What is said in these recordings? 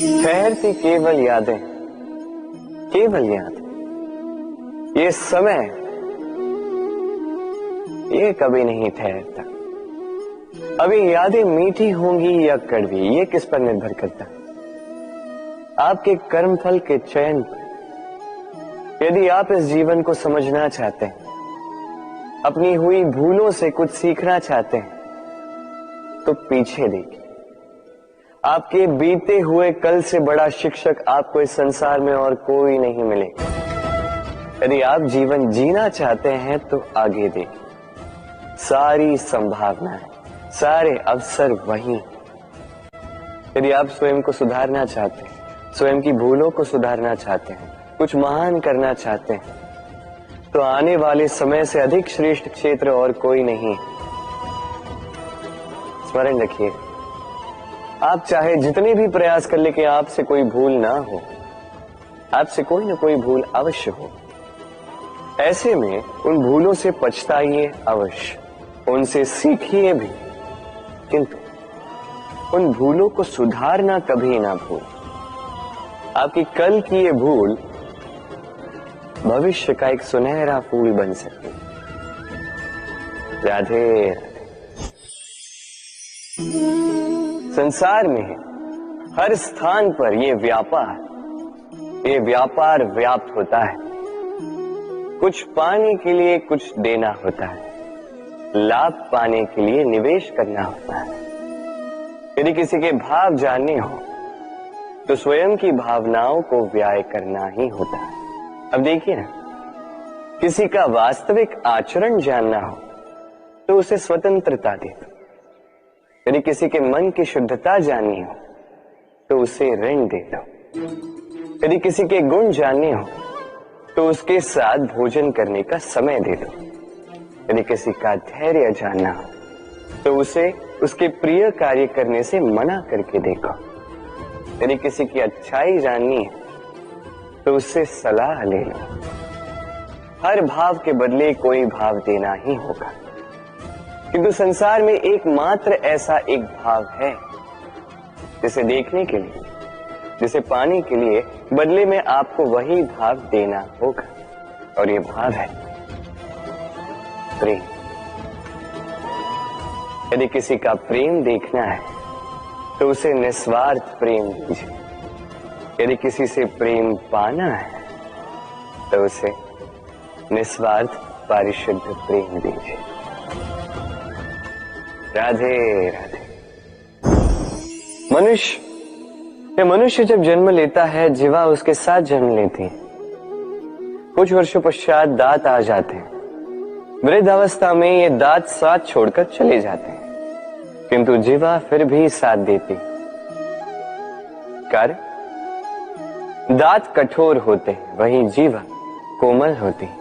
ठहरती केवल यादें, केवल यादें। ये समय ये कभी नहीं ठहरता। अभी यादें मीठी होंगी या कड़वी, ये किस पर निर्भर करता? आपके कर्मफल के चयन पर। यदि आप इस जीवन को समझना चाहते हैं, अपनी हुई भूलों से कुछ सीखना चाहते हैं, तो पीछे देखिए। आपके बीते हुए कल से बड़ा शिक्षक आपको इस संसार में और कोई नहीं मिलेगा। यदि आप जीवन जीना चाहते हैं तो आगे देखिए। सारी संभावनाएं, सारे अवसर वहीं। यदि आप स्वयं को सुधारना चाहते हैं, स्वयं की भूलों को सुधारना चाहते हैं, कुछ महान करना चाहते हैं, तो आने वाले समय से अधिक श्रेष्ठ क्षेत्र और कोई नहीं। स्मरण रखिए, आप चाहे जितने भी प्रयास कर ले कि आपसे कोई भूल ना हो, आपसे कोई ना कोई भूल अवश्य हो। ऐसे में उन भूलों से पछताइए अवश्य, उनसे सीखिए भी, किंतु उन भूलों को सुधारना कभी ना भूल। आपकी कल की ये भूल भविष्य का एक सुनहरा फूल बन सकती है। राधे राधे। संसार में हर स्थान पर ये व्यापार व्याप्त होता है। कुछ पाने के लिए कुछ देना होता है, लाभ पाने के लिए निवेश करना होता है। यदि किसी के भाव जानने हो तो स्वयं की भावनाओं को व्याय करना ही होता है। अब देखिए ना, किसी का वास्तविक आचरण जानना हो तो उसे स्वतंत्रता दे दो। यदि किसी के मन की शुद्धता जाननी हो तो उसे ऋण दे दो। यदि किसी के गुण जानने हो तो उसके साथ भोजन करने का समय दे दो। यदि किसी का धैर्य जानना हो तो उसे उसके प्रिय कार्य करने से मना करके देखो। यदि किसी की अच्छाई जाननी है तो उससे सलाह ले लो। हर भाव के बदले कोई भाव देना ही होगा, किंतु संसार में एकमात्र ऐसा एक भाव है जिसे देखने के लिए, जिसे पाने के लिए बदले में आपको वही भाव देना होगा, और ये भाव है प्रेम। यदि किसी का प्रेम देखना है तो उसे निस्वार्थ प्रेम दीजिए। यदि किसी से प्रेम पाना है तो उसे निस्वार्थ पारिशुद्ध प्रेम दीजिए। राधे राधे। मनुष्य जब जन्म लेता है, जीवा उसके साथ जन्म लेती है। कुछ वर्षों पश्चात दांत आ जाते हैं। वृद्धावस्था में ये दांत साथ छोड़कर चले जाते हैं, किंतु जीवा फिर भी साथ देती। कर दांत कठोर होते हैं, वहीं जीवा कोमल होती है।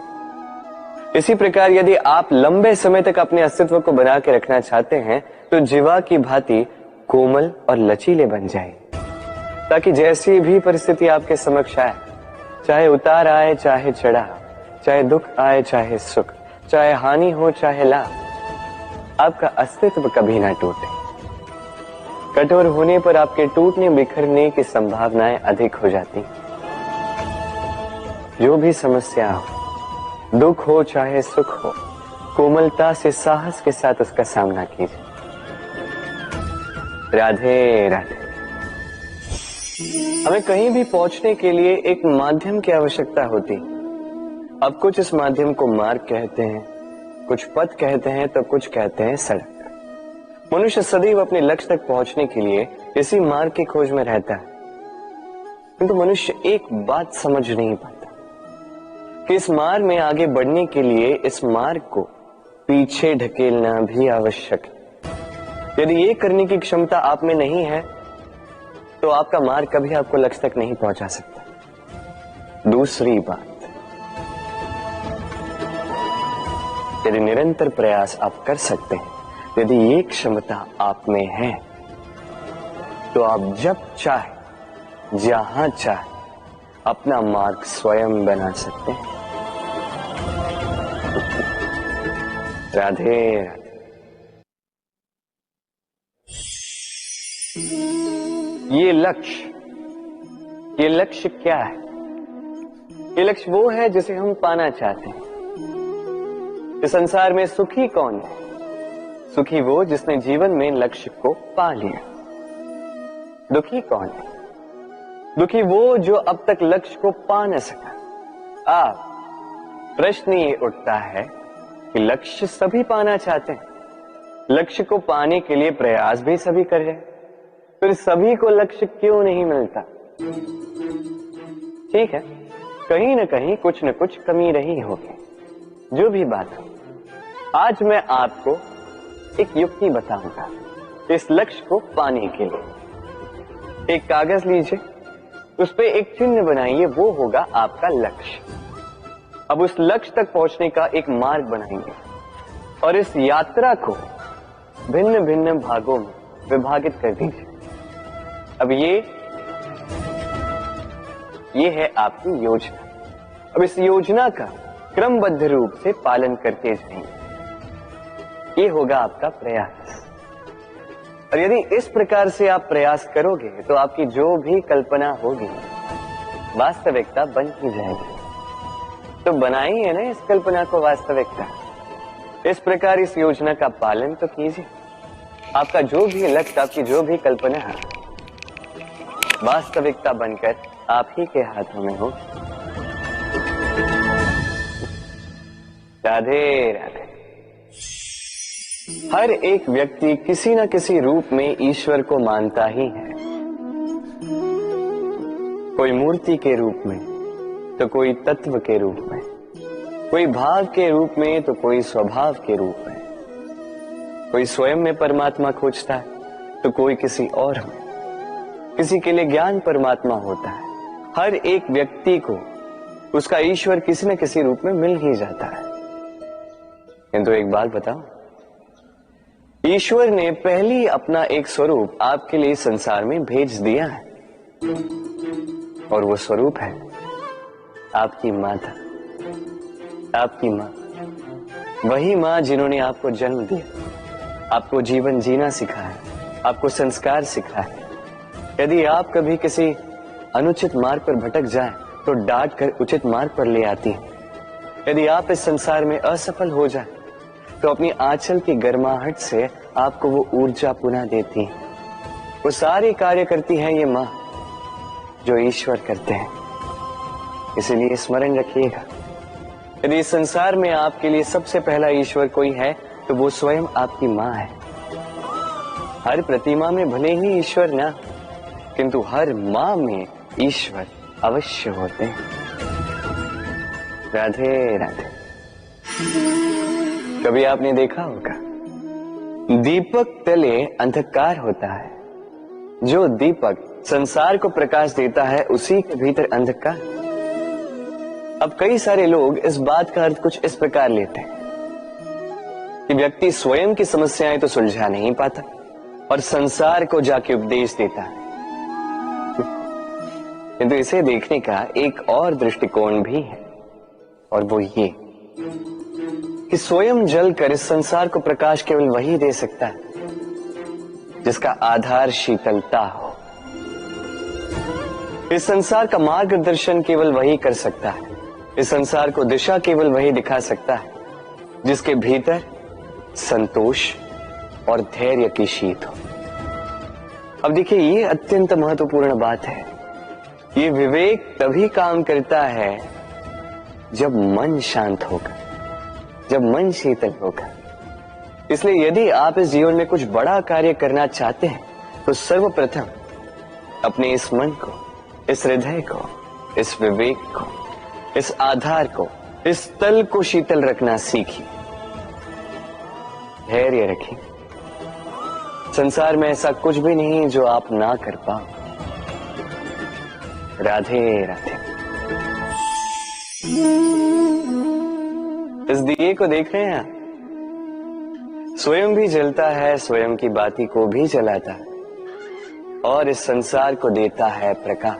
इसी प्रकार यदि आप लंबे समय तक अपने अस्तित्व को बना के रखना चाहते हैं तो जीवा की भांति कोमल और लचीले बन जाए, ताकि जैसी भी परिस्थिति आपके समक्ष आए, चाहे उतार आए चाहे चढ़ाव, चाहे दुख आए चाहे सुख, चाहे हानि हो चाहे लाभ, आपका अस्तित्व कभी ना टूटे। कठोर होने पर आपके टूटने बिखरने की संभावनाएं अधिक हो जाती। जो भी समस्या हो, दुख हो चाहे सुख हो, कोमलता से साहस के साथ उसका सामना कीजिए। राधे राधे। हमें कहीं भी पहुंचने के लिए एक माध्यम की आवश्यकता होती। अब कुछ इस माध्यम को मार्ग कहते हैं, कुछ पथ कहते हैं, तो कुछ कहते हैं सड़क। मनुष्य सदैव अपने लक्ष्य तक पहुंचने के लिए इसी मार्ग की खोज में रहता है, किंतु मनुष्य एक बात समझ नहीं पाता कि इस मार्ग में आगे बढ़ने के लिए इस मार्ग को पीछे ढकेलना भी आवश्यक है। यदि ये करने की क्षमता आप में नहीं है तो आपका मार्ग कभी आपको लक्ष्य तक नहीं पहुंचा सकता। दूसरी बात, यदि निरंतर प्रयास आप कर सकते हैं, यदि ये क्षमता आप में है, तो आप जब चाहे जहां चाहे अपना मार्ग स्वयं बना सकते हैं। राधे राधे। ये लक्ष्य ये लक्ष्य क्या है? ये लक्ष्य वो है जिसे हम पाना चाहते हैं। इस संसार में सुखी कौन है? सुखी वो जिसने जीवन में लक्ष्य को पा लिया। दुखी कौन है? दुखी वो जो अब तक लक्ष्य को पा न सका। आप प्रश्न ये उठता है कि लक्ष्य सभी पाना चाहते हैं, लक्ष्य को पाने के लिए प्रयास भी सभी कर रहे हैं, फिर सभी को लक्ष्य क्यों नहीं मिलता? ठीक है, कहीं न कहीं कुछ न कुछ कमी रही होगी। जो भी बात हो, आज मैं आपको एक युक्ति बताऊंगा इस लक्ष्य को पाने के लिए। एक कागज लीजिए, उस पे एक चिन्ह बनाइए, वो होगा आपका लक्ष्य। अब उस लक्ष्य तक पहुंचने का एक मार्ग बनाएंगे और इस यात्रा को भिन्न भिन्न भागों में विभाजित कर दीजिए। अब ये है आपकी योजना। अब इस योजना का क्रमबद्ध रूप से पालन करते जाएंगे। ये होगा आपका प्रयास। और यदि इस प्रकार से आप प्रयास करोगे तो आपकी जो भी कल्पना होगी वास्तविकता बन ही जाएगी। तो बनाइए ना इस कल्पना को वास्तविकता। इस प्रकार इस योजना का पालन तो कीजिए। आपका जो भी लक्ष्य, आपकी जो भी कल्पना है, वास्तविकता बनकर आप ही के हाथों में हो। राधे राधे। हर एक व्यक्ति किसी न किसी रूप में ईश्वर को मानता ही है। कोई मूर्ति के रूप में, तो कोई तत्व के रूप में, कोई भाव के रूप में, तो कोई स्वभाव के रूप में। कोई स्वयं में परमात्मा खोजता है तो कोई किसी और में। किसी के लिए ज्ञान परमात्मा होता है। हर एक व्यक्ति को उसका ईश्वर किसी न किसी रूप में मिल ही जाता है। किंतु एक बात बताओ, ईश्वर ने पहले अपना एक स्वरूप आपके लिए संसार में भेज दिया है और वो स्वरूप है आपकी माता, आपकी माँ। वही माँ जिन्होंने आपको जन्म दिया, आपको जीवन जीना सिखाया, आपको संस्कार सिखाया। यदि आप कभी किसी अनुचित मार्ग पर भटक जाएं तो डांट कर उचित मार्ग पर ले आती है। यदि आप इस संसार में असफल हो जाएं तो अपनी आंचल की गर्माहट से आपको वो ऊर्जा पुनः देती है। वो सारे कार्य करती है ये माँ जो ईश्वर करते हैं। इसलिए स्मरण रखिएगा, यदि इस संसार में आपके लिए सबसे पहला ईश्वर कोई है तो वो स्वयं आपकी माँ है। हर प्रतिमा में भले ही ईश्वर ना, किंतु हर माँ में ईश्वर अवश्य होते हैं। राधे राधे। कभी आपने देखा होगा, दीपक तले अंधकार होता है। जो दीपक संसार को प्रकाश देता है उसी के भीतर अंधकार। अब कई सारे लोग इस बात का अर्थ कुछ इस प्रकार लेते हैं कि व्यक्ति स्वयं की समस्याएं तो सुलझा नहीं पाता और संसार को जाके उपदेश देता है। किंतु इसे देखने का एक और दृष्टिकोण भी है, और वो ये कि स्वयं जलकर इस संसार को प्रकाश केवल वही दे सकता है जिसका आधार शीतलता हो। इस संसार का मार्गदर्शन केवल वही कर सकता है, इस संसार को दिशा केवल वही दिखा सकता है जिसके भीतर संतोष और धैर्य की शीत हो। अब देखिए, ये अत्यंत महत्वपूर्ण बात है। ये विवेक तभी काम करता है जब मन शांत होगा, जब मन शीतल होगा। इसलिए यदि आप इस जीवन में कुछ बड़ा कार्य करना चाहते हैं तो सर्वप्रथम अपने इस मन को, इस हृदय को, इस विवेक को, इस आधार को, इस तल को शीतल रखना सीखिए। धैर्य रखिए। संसार में ऐसा कुछ भी नहीं जो आप ना कर पाओ। राधे राधे। इस दिए को देख रहे हैं आप? स्वयं भी जलता है, स्वयं की बाती को भी जलाता है और इस संसार को देता है प्रकाश।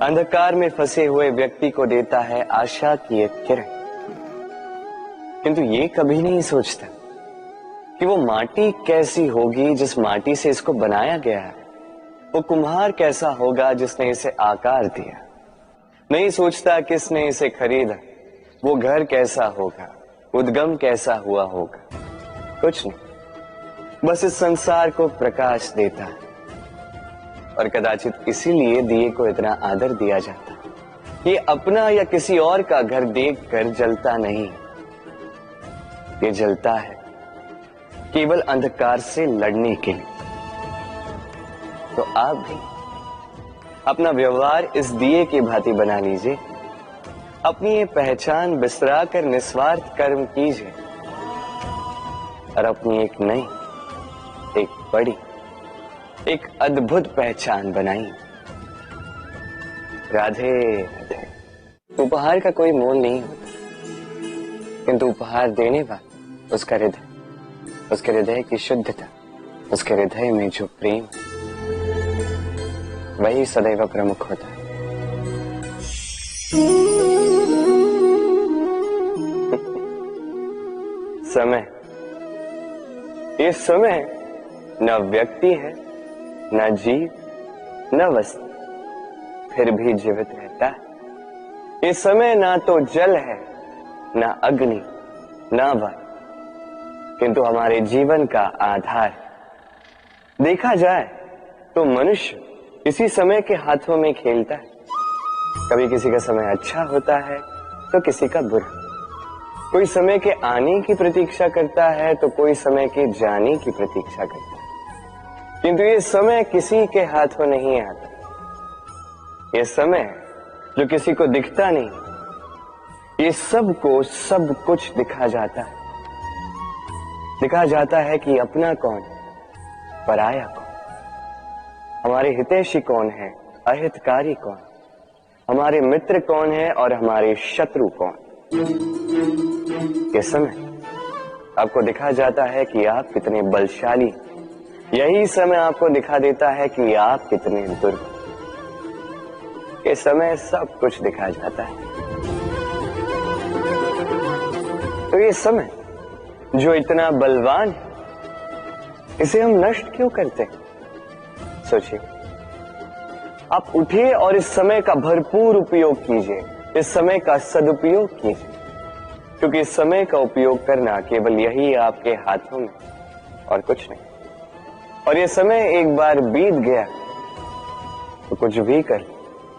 अंधकार में फंसे हुए व्यक्ति को देता है आशा की एक किरण। किंतु ये कभी नहीं सोचता कि वो माटी कैसी होगी जिस माटी से इसको बनाया गया है। वो कुम्हार कैसा होगा जिसने इसे आकार दिया, नहीं सोचता किसने इसे खरीदा। वो घर कैसा होगा, उद्गम कैसा हुआ होगा, कुछ नहीं, बस इस संसार को प्रकाश देता है। और कदाचित इसीलिए दिए को इतना आदर दिया जाता है। ये अपना या किसी और का घर देखकर जलता नहीं, ये जलता है केवल अंधकार से लड़ने के लिए। तो आप भी अपना व्यवहार इस दिए की भांति बना लीजिए, अपनी ये पहचान बिसरा कर निस्वार्थ कर्म कीजिए और अपनी एक नई, एक बड़ी, एक अद्भुत पहचान बनाइए। राधे राधे। उपहार का कोई मोल नहीं होता, किंतु उपहार देने वाला उसका हृदय, उसके हृदय की शुद्धता, उसके हृदय में जो प्रेम, वही सदैव प्रमुख होता है। समय, ये समय न व्यक्ति है, न जीव, न वस्तु, फिर भी जीवित रहता है। ये समय ना तो जल है, न अग्नि, न वायु, किंतु हमारे जीवन का आधार। देखा जाए तो मनुष्य इसी समय के हाथों में खेलता है। कभी किसी का समय अच्छा होता है तो किसी का बुरा। कोई समय के आने की प्रतीक्षा करता है तो कोई समय के जाने की प्रतीक्षा करता है, किंतु ये समय किसी के हाथों नहीं आता। ये समय जो किसी को दिखता नहीं, ये सबको सब कुछ दिखा जाता है। दिखा जाता है कि अपना कौन, पराया कौन, हमारे हितैषी कौन है, अहितकारी कौन, हमारे मित्र कौन है और हमारे शत्रु कौन। ये समय आपको दिखा जाता है कि आप कितने बलशाली, यही समय आपको दिखा देता है कि आप कितने दुर्बल। ये समय सब कुछ दिखा जाता है। तो ये समय जो इतना बलवान है, इसे हम नष्ट क्यों करते हैं? सोचिए, आप उठिए और इस समय का भरपूर उपयोग कीजिए, इस समय का सदुपयोग कीजिए, क्योंकि इस समय का उपयोग करना केवल यही आपके हाथों में, और कुछ नहीं। और ये समय एक बार बीत गया तो कुछ भी कर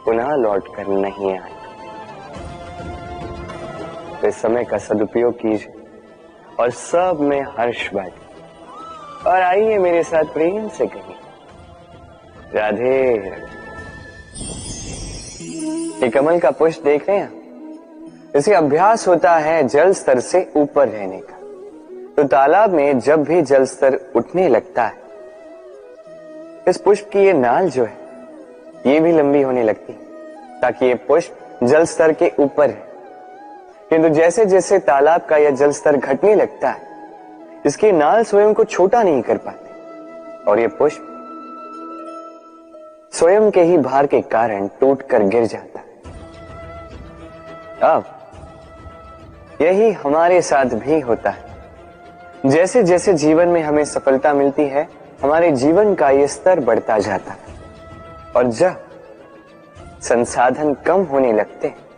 पुनः लौट कर नहीं आएगा। तो इस समय का सदुपयोग कीजिए और सब में हर्ष बांटिए। और आइए मेरे साथ प्रेम से कहिए, राधे राधे। ये कमल का पुष्प देख रहे हैं, इसे अभ्यास होता है जल स्तर से ऊपर रहने का। तो तालाब में जब भी जल स्तर उठने लगता है, इस पुष्प की ये नाल जो है, ये भी लंबी होने लगती है, ताकि ये पुष्प जल स्तर के ऊपर है। किंतु जैसे जैसे तालाब का यह जल स्तर घटने लगता है, इसकी नाल स्वयं को छोटा नहीं कर पाती और ये पुष्प स्वयं के ही भार के कारण टूटकर गिर जाता है। अब यही हमारे साथ भी होता है। जैसे जैसे जीवन में हमें सफलता मिलती है, हमारे जीवन का ये स्तर बढ़ता जाता है, और जब संसाधन कम होने लगते हैं,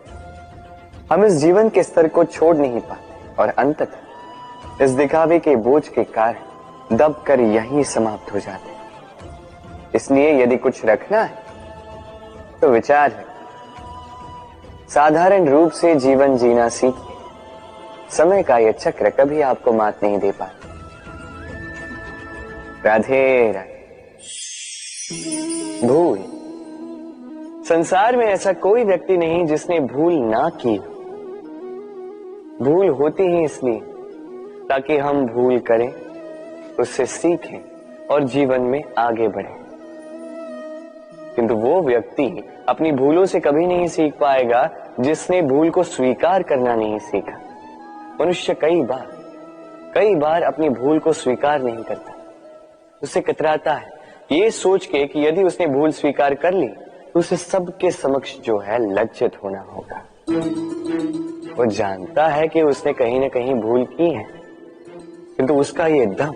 हम इस जीवन के स्तर को छोड़ नहीं पाते और अंततः इस दिखावे के बोझ के कारण दबकर यहीं समाप्त हो जाते हैं। इसलिए यदि कुछ रखना है तो विचार है, साधारण रूप से जीवन जीना सीखिए। समय का यह चक्र कभी आपको मात नहीं दे पाता। राधे राधे। भूल, संसार में ऐसा कोई व्यक्ति नहीं जिसने भूल ना की। भूल होती ही इसलिए ताकि हम भूल करें, उससे सीखें और जीवन में आगे बढ़ें। किंतु वो व्यक्ति अपनी भूलों से कभी नहीं सीख पाएगा जिसने भूल को स्वीकार करना नहीं सीखा। मनुष्य कई बार अपनी भूल को स्वीकार नहीं करता, उससे कतराता है, ये सोच के कि यदि उसने भूल स्वीकार कर ली तो उसे सबके समक्ष जो है लज्जित होना होगा। वो जानता है कि उसने कहीं ना कहीं भूल की है, किंतु उसका ये दम,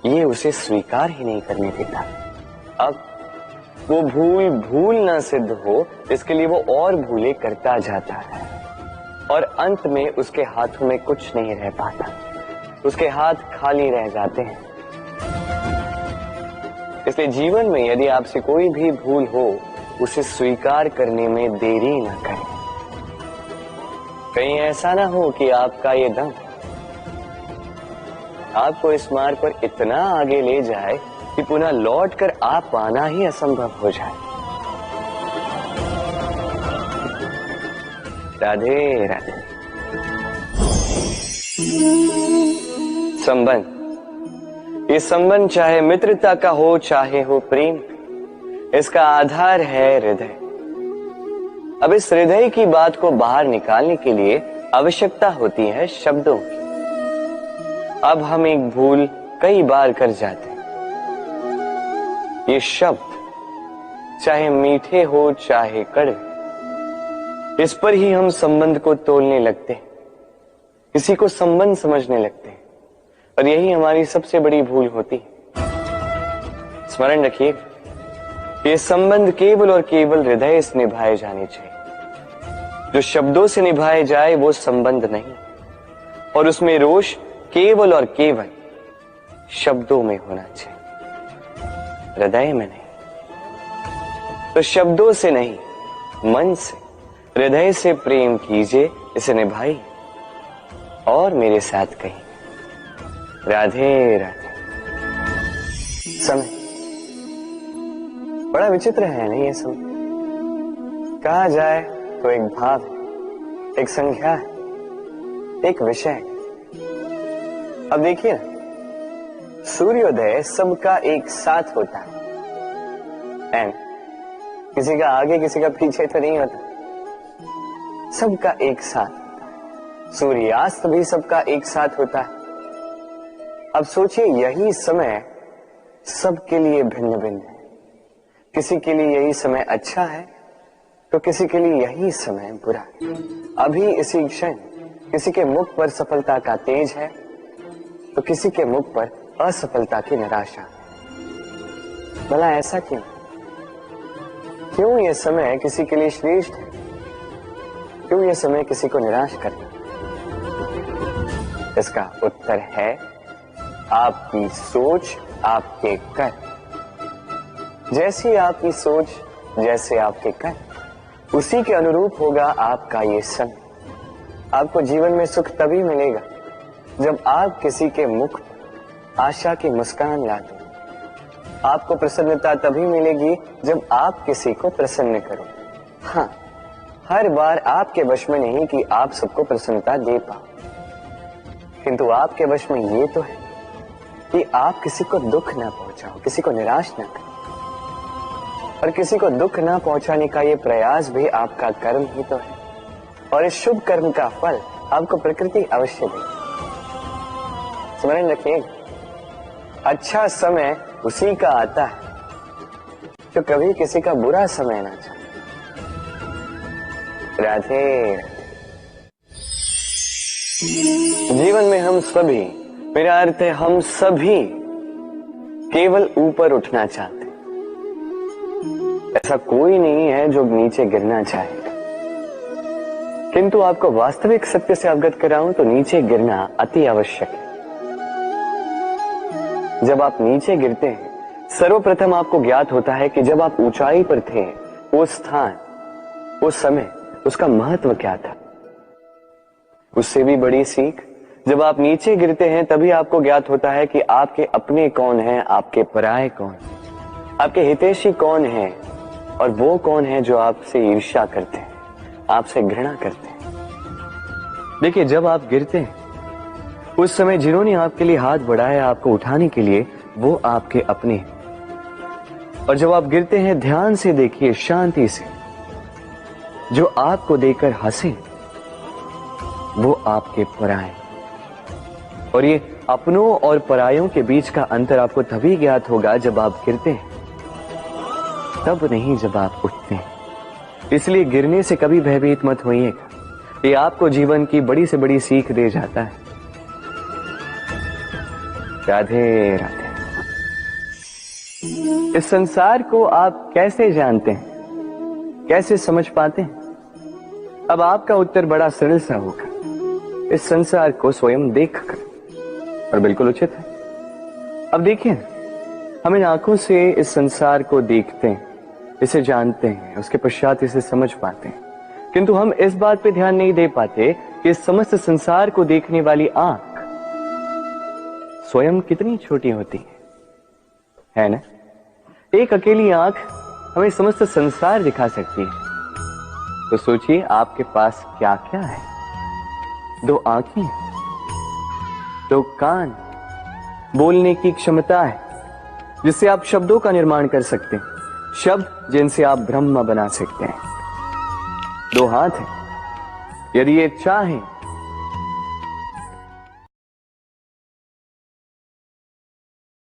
ये उसे स्वीकार ही नहीं करने देता। अब वो भूल भूल ना सिद्ध हो, इसके लिए वो और भूले करता जाता है और अंत में उसके हाथों में कुछ नहीं रह पाता, उसके हाथ खाली रह जाते हैं। इसलिए जीवन में यदि आपसे कोई भी भूल हो, उसे स्वीकार करने में देरी ना करें। कहीं ऐसा ना हो कि आपका ये दम आपको इस मार्ग पर इतना आगे ले जाए कि पुनः लौटकर आप पाना ही असंभव हो जाए। राधे राधे। संबंध, ये संबंध चाहे मित्रता का हो चाहे हो प्रेम, इसका आधार है हृदय। अब इस हृदय की बात को बाहर निकालने के लिए आवश्यकता होती है शब्दों की। अब हम एक भूल कई बार कर जाते हैं। ये शब्द चाहे मीठे हो चाहे कड़वे, इस पर ही हम संबंध को तोलने लगते हैं, किसी को संबंध समझने लगते हैं, और यही हमारी सबसे बड़ी भूल होती है। स्मरण रखिए, ये संबंध केवल और केवल हृदय से निभाए जाने चाहिए। जो शब्दों से निभाए जाए वो संबंध नहीं, और उसमें रोष केवल और केवल शब्दों में होना चाहिए, हृदय में नहीं। तो शब्दों से नहीं, मन से, हृदय से प्रेम कीजिए, इसे निभाइए और मेरे साथ कहिए राधे राधे। समय बड़ा विचित्र है नहीं ये समय? कहा जाए तो एक भाव है, एक संख्या है, एक विषय है। अब देखिए ना, सूर्योदय सबका एक साथ होता है, एंड किसी का आगे किसी का पीछे तो नहीं होता, सबका एक साथ। सूर्यास्त भी सबका एक साथ होता है। अब सोचिए, यही समय सबके लिए भिन्न भिन्न है। किसी के लिए यही समय अच्छा है तो किसी के लिए यही समय बुरा है। अभी इसी क्षण किसी के मुख पर सफलता का तेज है तो किसी के मुख पर असफलता की निराशा। भला ऐसा क्यों? क्यों यह समय किसी के लिए श्रेष्ठ है, क्यों यह समय किसी को निराश करता? इसका उत्तर है आपकी सोच, आपके कर। जैसी आपकी सोच, जैसे आपके कर, उसी के अनुरूप होगा आपका ये समय। आपको जीवन में सुख तभी मिलेगा जब आप किसी के मुख पर आशा की मुस्कान लाते। आपको प्रसन्नता तभी मिलेगी जब आप किसी को प्रसन्न करो। हाँ, हर बार आपके वश में नहीं कि आप सबको प्रसन्नता दे पाओ, किंतु आपके वश में ये तो है कि आप किसी को दुख ना पहुंचाओ, किसी को निराश ना करो। और किसी को दुख ना पहुंचाने का ये प्रयास भी आपका कर्म ही तो है, और इस शुभ कर्म का फल आपको प्रकृति अवश्य देगी। स्मरण रखिए, अच्छा समय उसी का आता है जो कभी किसी का बुरा समय ना चाहे। राधे। जीवन में हम सभी, मेरा अर्थ है हम सभी, केवल ऊपर उठना चाहते हैं। ऐसा कोई नहीं है जो नीचे गिरना चाहेगा, किंतु आपको वास्तविक सत्य से अवगत कराऊं तो नीचे गिरना अति आवश्यक है। जब आप नीचे गिरते हैं, सर्वप्रथम आपको ज्ञात होता है कि जब आप ऊंचाई पर थे, वो स्थान, वो समय, उसका महत्व क्या था। उससे भी बड़ी सीख, जब आप नीचे गिरते हैं तभी आपको ज्ञात होता है कि आपके अपने कौन हैं, आपके पराये कौन, आपके हितैषी कौन हैं, और वो कौन है जो आपसे ईर्ष्या करते हैं, आपसे घृणा करते हैं। देखिए, जब आप गिरते हैं उस समय जिन्होंने आपके लिए हाथ बढ़ाया आपको उठाने के लिए, वो आपके अपने हैं। और जब आप गिरते हैं, ध्यान से देखिए, शांति से, जो आपको देकर हंसे वो आपके पराये। और ये अपनों और परायों के बीच का अंतर आपको तभी ज्ञात होगा जब आप गिरते हैं, तब नहीं जब आप उठते हैं। इसलिए गिरने से कभी भयभीत मत होइएगा, ये आपको जीवन की बड़ी से बड़ी सीख दे जाता है। राधे राधे। इस संसार को आप कैसे जानते हैं, कैसे समझ पाते हैं? अब आपका उत्तर बड़ा सरल सा होगा, इस संसार को स्वयं देखकर, और बिल्कुल उचित है। अब देखिए, हम इन आंखों से इस संसार को देखते हैं, इसे जानते हैं, उसके पश्चात इसे समझ पाते हैं, किंतु हम इस बात पे ध्यान नहीं दे पाते कि इस समस्त संसार को देखने वाली आंख स्वयं कितनी छोटी होती है ना? एक अकेली आंख हमें समस्त संसार दिखा सकती है। तो सोचिए आपके पास क्या क्या है। 2 आंखें, 2 कान, बोलने की क्षमता है जिससे आप शब्दों का निर्माण कर सकते हैं, शब्द जिनसे आप ब्रह्म बना सकते हैं। 2 हाथ हैं, यदि ये चाहें